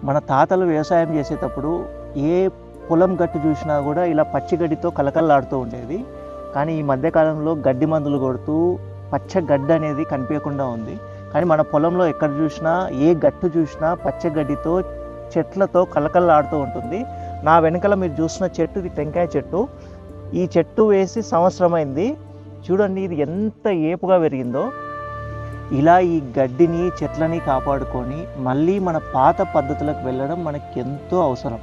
మన తాతలు వ్యవసాయం చేసేటప్పుడు ఏ పొలం గట్టు చూసినా కూడా ఇలా పచ్చిగడ్డితో కలకల్లాడుతూ ఉండేది. కానీ ఈ మధ్యకాలంలో గడ్డి మందులు కొడుతూ పచ్చ గడ్డి అనేది కనిపించకుండా ఉంది. కానీ మన పొలంలో ఎక్కడ చూసినా ఏ గట్టు చూసినా పచ్చగడ్డితో చెట్లతో కలకల్లాడుతూ ఉంటుంది. నా వెనకాల మీరు చూసిన చెట్టు ఇది టెంకాయ చెట్టు. ఈ చెట్టు వేసి సంవత్సరమైంది. చూడండి ఇది ఎంత ఏపుగా పెరిగిందో. ఇలా ఈ గడ్డిని చెట్లని కాపాడుకొని మళ్ళీ మన పాత పద్ధతులకు వెళ్ళడం మనకి ఎంతో అవసరం.